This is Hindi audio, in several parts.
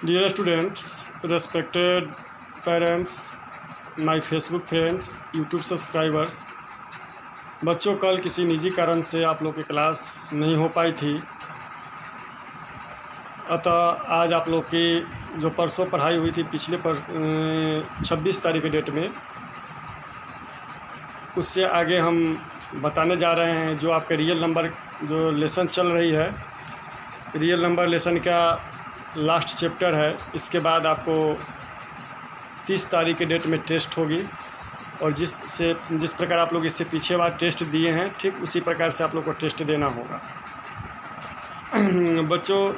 Dear students, respected parents, my Facebook friends, YouTube subscribers, बच्चों कल किसी निजी कारण से आप लोग की क्लास नहीं हो पाई थी, अतः आज आप लोग की जो परसों पढ़ाई हुई थी पिछले 26 तारीख के डेट में, उससे आगे हम बताने जा रहे हैं जो आपके रियल नंबर जो लेसन चल रही है, रियल नंबर लेसन का लास्ट चैप्टर है। इसके बाद आपको 30 तारीख के डेट में टेस्ट होगी और जिस प्रकार आप लोग इससे पीछे बार टेस्ट दिए हैं ठीक उसी प्रकार से आप लोग को टेस्ट देना होगा। बच्चों,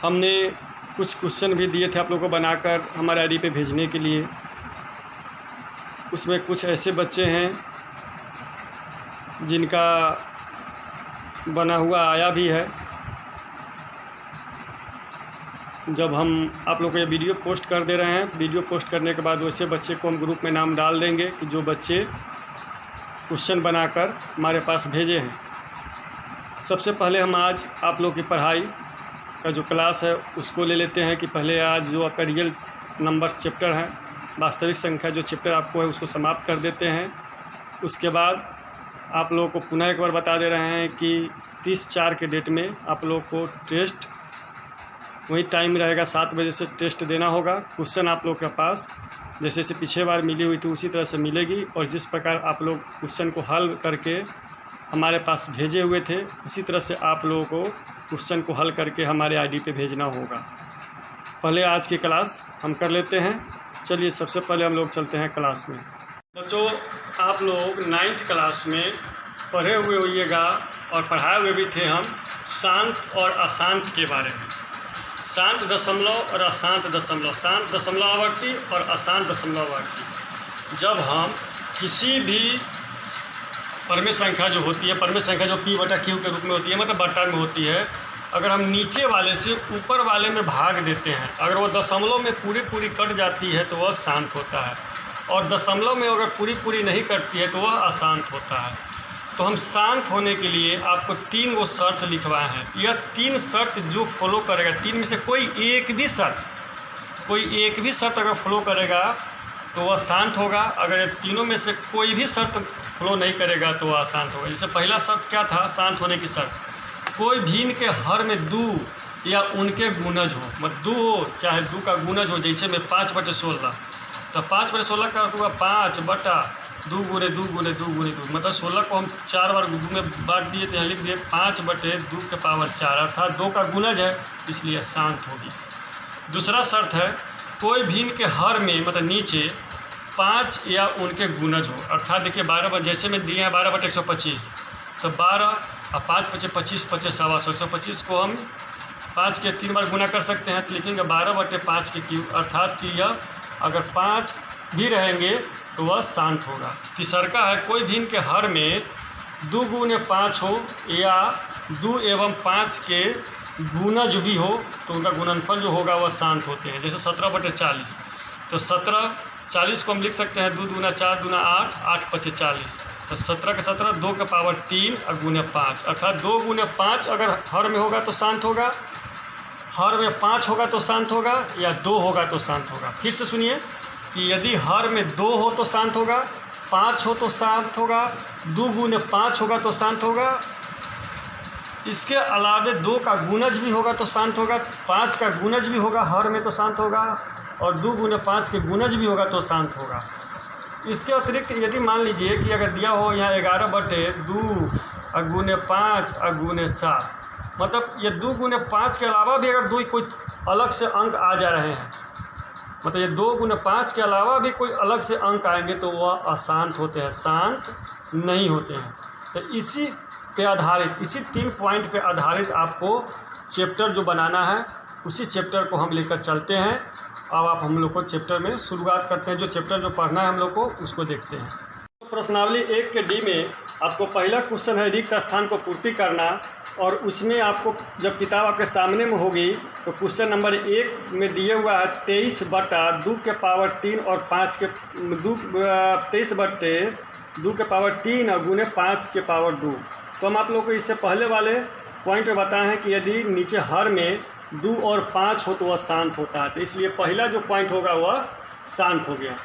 हमने कुछ क्वेश्चन भी दिए थे आप लोग को बनाकर हमारे आईडी पे भेजने के लिए। उसमें कुछ ऐसे बच्चे हैं जिनका बना हुआ आया भी है। जब हम आप लोग को ये वीडियो पोस्ट कर दे रहे हैं, वीडियो पोस्ट करने के बाद वैसे बच्चे को हम ग्रुप में नाम डाल देंगे कि जो बच्चे क्वेश्चन बनाकर हमारे पास भेजे हैं। सबसे पहले हम आज आप लोग की पढ़ाई का जो क्लास है उसको ले लेते हैं कि पहले आज जो आपका रियल नंबर चैप्टर है, वास्तविक संख्या जो चैप्टर आपको है उसको समाप्त कर देते हैं। उसके बाद आप लोगों को पुनः एक बार बता दे रहे हैं कि 30/4 के डेट में आप लोग को टेस्ट वही टाइम रहेगा, 7 बजे से टेस्ट देना होगा। क्वेश्चन आप लोग के पास जैसे जैसे पिछले बार मिली हुई थी उसी तरह से मिलेगी और जिस प्रकार आप लोग क्वेश्चन को हल करके हमारे पास भेजे हुए थे उसी तरह से आप लोगों को क्वेश्चन को हल करके हमारे आईडी पे भेजना होगा। पहले आज की क्लास हम कर लेते हैं। चलिए सबसे पहले हम लोग चलते हैं क्लास में। बच्चों, आप लोग 9th क्लास में पढ़े हुए होइएगा और पढ़ाए हुए भी थे हम शांत और अशांत के बारे में। शांत दशमलव और अशांत दशमलव, शांत दशमलव आवर्ती और अशांत दशमलव आवर्ती। जब हम किसी भी परमेय संख्या जो होती है, परमेय संख्या जो P/Q के रूप में होती है, मतलब बट्टा में होती है, अगर हम नीचे वाले से ऊपर वाले में भाग देते हैं, अगर वो दशमलव में पूरी कट जाती है तो वह शांत होता है और दशमलव में अगर पूरी नहीं कटती है तो वह अशांत होता है। तो हम शांत होने के लिए आपको 3 वो शर्त लिखवाए हैं। यह 3 शर्त जो फॉलो करेगा, 3 में से कोई एक भी शर्त अगर फॉलो करेगा तो वह शांत होगा। अगर ये तीनों में से कोई भी शर्त फॉलो नहीं करेगा तो वह अशांत होगा। जैसे पहला शर्त क्या था शांत होने की शर्त, कोई भी इनके हर में 2 या उनके गुणज हो, मतलब 2 हो चाहे 2 का गुणज हो। जैसे में 5/16, तो 5/16 का अर्थ हुआ 5/2 गुणे 2 गुणे 2 गुणे 2, मतलब 16 को हम 4 बार 2 में बांट दिए थे, यहाँ लिख दिए 5/2⁴, अर्थात 2 का गुणज है इसलिए शांत होगी। दूसरा शर्त है कोई भी इनके हर में मतलब नीचे 5 या उनके गुणज हो, अर्थात देखिए 12 जैसे में दिए हैं 12/125, तो 12 और 5×5 = 25, 125 को हम 5 के 3 बार गुना कर सकते हैं तो लिखेंगे 12/5 अर्थात कि यह अगर 5 भी रहेंगे तो वह शांत होगा। तीसरा है कोई भी इनके हर में 2 गुणे 5 हो या 2 एवं 5 के गुणज भी हो तो उनका गुणनफल जो होगा वह शांत होते हैं। जैसे 17/40, तो 17/40 को हम लिख सकते हैं 2 दूना 4 दूना 8, 8×5 = 40, तो 17 के 17 2 के पावर 3 और गुणे 5, अर्थात 2 गुणे 5 अगर हर में होगा तो शांत होगा, हर में 5 होगा तो शांत होगा या 2 होगा तो शांत होगा। फिर से सुनिए कि यदि हर में 2 हो तो शांत होगा, 5 हो तो शांत होगा, 2 गुणे 5 होगा तो शांत होगा, इसके अलावे 2 का गुणज भी होगा तो शांत होगा, 5 का गुणज भी होगा हर में तो शांत होगा और 2 गुणे 5 के गुणज भी होगा तो शांत होगा। इसके अतिरिक्त यदि मान लीजिए कि अगर दिया हो यहाँ 11/2 और गुणे 5 और गुणे 7, मतलब ये 2 गुणे 5 के अलावा भी अगर 2 कोई अलग से अंक आ जा रहे हैं, मतलब ये 2 गुणे 5 के अलावा भी कोई अलग से अंक आएंगे तो वह अशांत होते हैं, शांत नहीं होते हैं। तो इसी पे आधारित, इसी 3 पॉइंट पे आधारित आपको चैप्टर जो बनाना है उसी चैप्टर को हम लेकर चलते हैं। अब आप हम लोग को चैप्टर में शुरुआत करते हैं। जो चैप्टर जो पढ़ना है हम लोग को उसको देखते हैं। तो प्रश्नावली 1 के डी में आपको पहला क्वेश्चन है रिक्त स्थान को पूर्ति करना, और उसमें आपको जब किताब आपके सामने में होगी तो क्वेश्चन नंबर 1 में दिया हुआ है 23/2 और 5 के 23/2 और गुणे 5/2। तो हम आप लोग को इससे पहले वाले पॉइंट में बताएं हैं कि यदि नीचे हर में 2 और 5 हो तो वह शांत होता है। तो इसलिए पहला जो पॉइंट होगा वह शांत हो गया।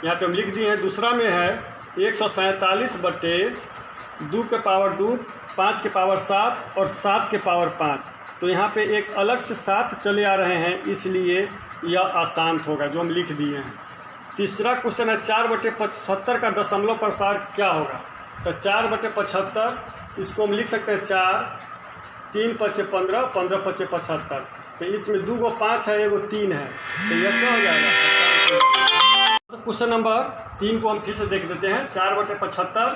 यहाँ पे हम लिख दिए हैं। दूसरा में है 147 बटे 2 के पावर 2, 5 के पावर 7 और 7 के पावर 5। तो यहाँ पे एक अलग से 7 चले आ रहे हैं, इसलिए यह अशांत होगा, जो हम लिख दिए हैं। तीसरा क्वेश्चन है 4 बटे 75 का दशमलव प्रसार क्या होगा। तो 4 बटे 75 इसको हम लिख सकते हैं 4, 3 पचे 15, 15 पचे 75। तो इसमें 2 को 5 है, 1 3 है, तो यह क्या हो जाएगा। तो क्वेश्चन नंबर 3 को हम फिर से देख देते हैं। 4 बटे 75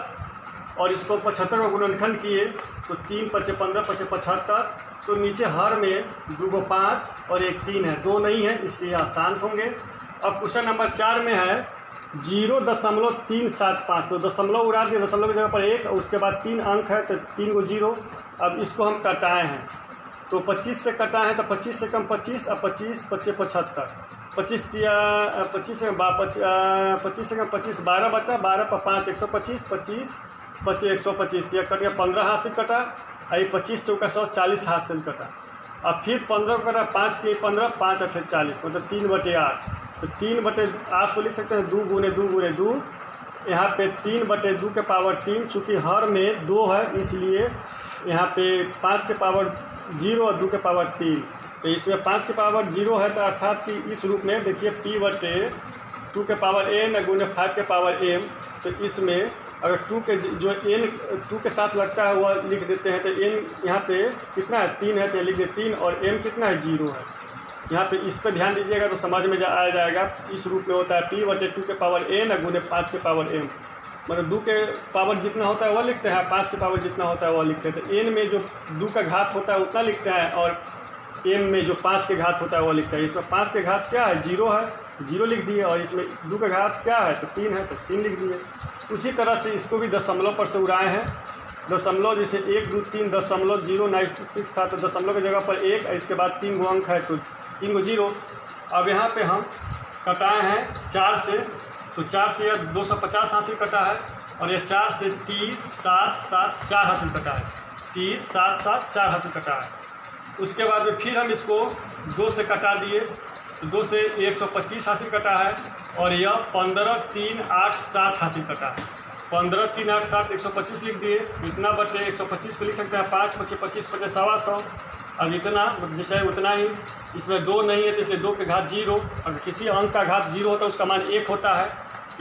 और इसको 75 का गुणनखंड किए तो 3 पचे 15 पचे 75। तो नीचे हर में 2 को 5 और 1 3 है, 2 नहीं है, इसलिए अशांत होंगे। अब क्वेश्चन नंबर 4 में है 0.375। तो दशमलव उड़ा दिए, दशमलव की जगह पर 1 और उसके बाद 3 अंक है तो 3 को 0। अब इसको हम कटाए हैं तो 25 से कटाए हैं तो 25 से कम 25 और 25 पचे 75। 25 से कम 25 12 बचा, 12 पर 5 125, 25 बचे 125, यह कट गया। 15 हाथ से कटा, अभी 25 चौका 100, 40 हाथ से कटा। अब फिर 15 को कटा, 5 3 15, 5 8 40, मतलब 3 बटे 8। तो 3 बटे 8 को लिख सकते हैं 2 गुने 2 गुने 2। यहाँ पे 3 बटे 2 के पावर 3, चूँकि हर में 2 है इसलिए यहाँ पे 5 के पावर 0 और 2 के पावर 3। तो इसमें 5 के पावर 0 है, तो अर्थात कि इस रूप में देखिए p बटे 2 के पावर n गुने 5 के पावर m। तो इसमें अगर 2 के जो n 2 के साथ लगता है वह लिख देते हैं। तो n यहाँ पे कितना है 3 है, तो लिख दे 3, और m कितना है 0 है। यहाँ पे इस पर ध्यान दीजिएगा तो समझ में आ जाएगा। इस रूप में होता है p बटे 2 के पावर n गुने 5 के पावर m। मतलब 2 के पावर जितना होता है वह लिखते हैं, 5 के पावर जितना होता है वह लिखते हैं। तो n में जो 2 का घात होता है उतना लिखते हैं, और m में जो 5 के घात होता है वह लिखता है। इसमें 5 के घात क्या है 0 है, 0 लिख दिए, और इसमें 2 का घात क्या है तो 3 है, तो 3 लिख दिए। उसी तरह से इसको भी दशमलव पर से उड़ाए हैं। दशमलव जैसे 1 2 3 .096 था, तो दशमलव की जगह पर 1, इसके बाद 3 गो अंक है तो 3 को 0। अब यहाँ पे हम कटाए हैं 4 से, तो 4 से यह 250 हासिल कटा है, और यह 4 से 30 7 7 4 हासिल कटा है, 30 7 7 4 हासिल कटा है। उसके बाद में फिर हम इसको 2 से कटा दिए, तो 2 से 125 हासिल कटा है, और यह 15 3 8 7 हासिल कटा है। 15 3 8 7 125 लिख दिए। इतना बटे 125 को लिख सकते हैं 5 पचे 25 पचे 125। अब इतना जैसे उतना ही, इसमें 2 नहीं है तो इसलिए 2 के घात 0। अगर किसी अंक का घात 0 होता है उसका मान 1 होता है।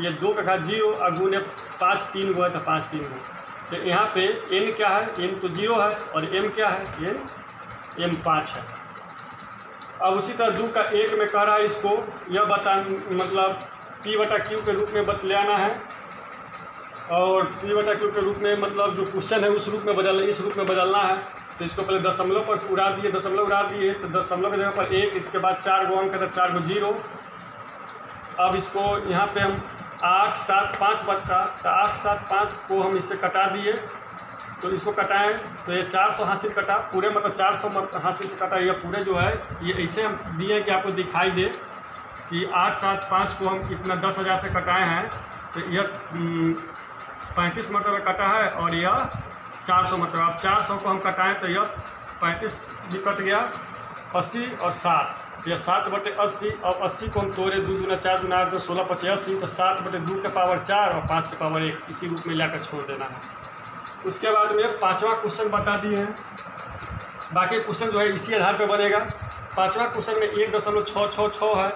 ये 2 का घात 0 और गुने 5 3 गो है तो 5 3 गो। तो यहाँ पे n क्या है, n तो 0 है, और m क्या है, m 5 है। अब उसी तरह 2 का 1 में कह रहा है इसको यह बता, मतलब p बटा q के रूप में ले आना है, और p बटा q के रूप में मतलब जो क्वेश्चन है उस रूप में बदलना, इस रूप में बदलना है। तो इसको पहले दशमलव पर उड़ा दिए, दशमलव उड़ा दिए, तो दशमलव की जगह पर 1, इसके बाद 4 गो अंक है तो 4 को 0। अब इसको यहाँ पे हम 8 7 5 बचा, तो 8 7 5 को हम इससे कटा दिए। तो इसको कटाएं तो ये 400 हासिल कटा, पूरे मतलब 400 हासिल से कटा। यह पूरे जो है ये ऐसे हम दिए कि आपको दिखाई दे कि 8 7 5 को हम इतना 10,000 से कटाए हैं, तो यह 35 मतलब कटा है, और यह 400 मतलब। अब 400 को हम कटाएं तो यह 35 भी कट गया, 80 और 7, यह 7 बटे 80। और 80 को हम तोड़े 2 दूना 4 दूना 8 16 पचे 80, तो 7 बटे 2 के पावर 4 और 5 के पावर 1, इसी रूप में लाकर छोड़ देना है। उसके बाद में 5वां क्वेश्चन बता दिए हैं। बाकी क्वेश्चन जो है इसी आधार पर बनेगा। 5वां क्वेश्चन में 1.666 है।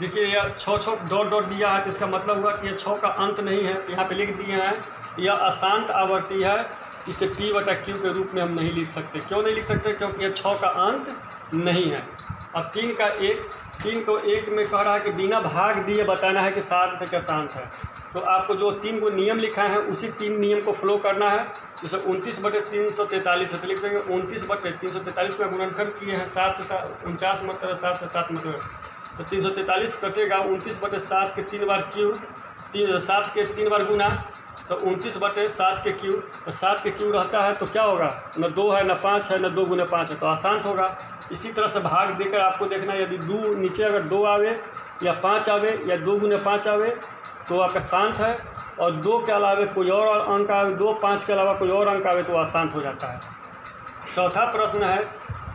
देखिए यह 6 डॉट डॉट दिया है, तो इसका मतलब हुआ कि यह 6 का अंत नहीं है। यहाँ पे लिख दिए हैं यह अशांत आवर्ती है, इसे p बटा q के रूप में हम नहीं लिख सकते। क्यों नहीं लिख सकते, क्योंकि यह 6 का अंत नहीं है। अब 3 को 1 में कह रहा है कि बिना भाग दिए बताना है कि शांत है क्या अशांत है। तो आपको जो 3 को नियम लिखा है उसी 3 नियम को फॉलो करना है। जैसे 29 बटे 343 है, तो लिख देंगे 29 बटे 343 में गुणनखंड किए हैं 7 से 49 मतलब 7 से 7 मतलब, तो 343 कटेगा 29 बटे 7 के 3 बार क्यूब, 7 के 3 बार गुना, तो 29 बटे 7 के क्यूब। तो 7 के क्यूब रहता है तो क्या होगा, न 2 है न 5 है न 2 गुने 5 है, तो अशांत होगा। इसी तरह से भाग देकर आपको देखना है, यदि 2 नीचे अगर 2 आवे या 5 आवे या 2 गुने 5 आवे तो आपका शांत है, और 2 के अलावा कोई और अंक आवे, 2 5 के अलावा कोई और अंक आवे तो अशांत हो जाता है। चौथा प्रश्न है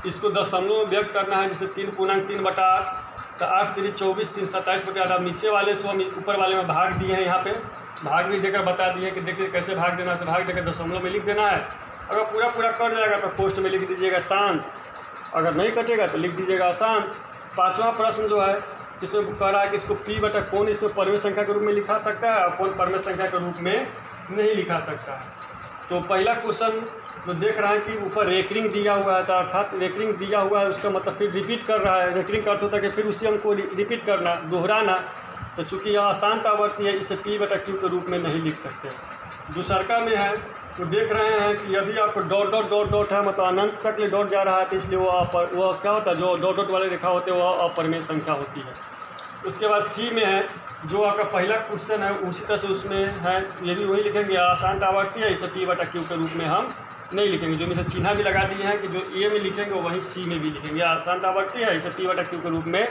इसको दशमलव में व्यक्त करना है, जैसे 3.3/8, तो 8 3 24, 3 27/8। अब नीचे वाले से हम ऊपर वाले में भाग दिए हैं, यहाँ पे भाग भी देकर बता दिए कि देखिए कैसे भाग देना है। भाग देकर दशमलव में लिख देना है। अगर पूरा कट जाएगा तो पोस्ट में लिख दीजिएगा शांत, अगर नहीं कटेगा तो लिख दीजिएगा अशांत। 5वां प्रश्न जो है इसमें कह रहा है कि इसको p बटा कौन इसमें परमेय संख्या के रूप में लिखा सकता है और कौन परमेय संख्या के रूप में नहीं लिखा सकता है। तो पहला क्वेश्चन जो देख रहा है कि ऊपर रेकरिंग दिया हुआ है, तो अर्थात रेकरिंग दिया हुआ है उसका मतलब फिर रिपीट कर रहा है। रेकरिंग का अर्थ होता है कि फिर उसी अंक को रिपीट करना, दोहराना। तो चूँकि यह अशांत आवर्ती है, इसे p बटा q के रूप में नहीं लिख सकते। दूसरका में है तो देख रहे हैं कि अभी आपको डॉट डॉट डॉट डॉट है, मतलब अनंत तक ले डॉट जा रहा है, तो इसलिए वो क्या होता है, जो डॉट डॉट वाले रेखा होते हैं वह अपरिमेय संख्या होती है। उसके बाद सी में है जो आपका पहला क्वेश्चन है उसी तरह से उसमें है, ये भी वही लिखेंगे अशांत आवर्ती है, इसे p बटा q के रूप में हम नहीं लिखेंगे। जो में चिन्ह भी लगा दिए हैं कि जो ए में लिखेंगे वहीं सी में भी लिखेंगे। अशांत आवर्ती है, इसे p बटा q के रूप में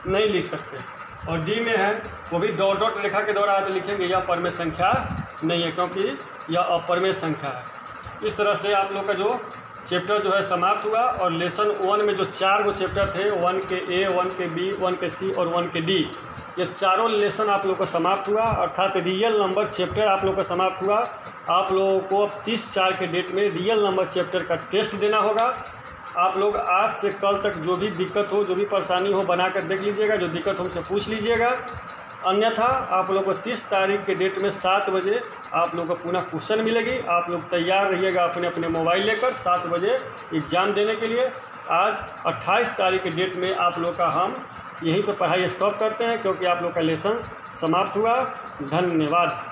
नहीं लिख सकते। और डी में है वो भी डॉट डॉट रेखा के द्वारा तो लिखेंगे यह परमेय संख्या नहीं है, क्योंकि यह अपरमेय संख्या है। इस तरह से आप लोग का जो चैप्टर जो है समाप्त हुआ। और लेसन 1 में जो 4 गो चैप्टर थे, 1 के ए, 1 के बी, 1 के सी और 1 के डी, ये चारों लेसन आप लोग का समाप्त हुआ, अर्थात रियल नंबर चैप्टर आप लोग का समाप्त हुआ। आप लोगों को 30/4 के डेट में रियल नंबर चैप्टर का टेस्ट देना होगा। आप लोग आज से कल तक जो भी दिक्कत हो, जो भी परेशानी हो, बनाकर देख लीजिएगा। जो दिक्कत हमसे पूछ लीजिएगा, अन्यथा आप लोग को 30 तारीख के डेट में 7 बजे आप लोग को पुनः क्वेश्चन मिलेगी। आप लोग तैयार रहिएगा अपने अपने मोबाइल लेकर 7 बजे एग्ज़ाम देने के लिए। आज 28 तारीख के डेट में आप लोग का हम यहीं पर पढ़ाई स्टॉप करते हैं, क्योंकि आप लोग का लेसन समाप्त हुआ। धन्यवाद।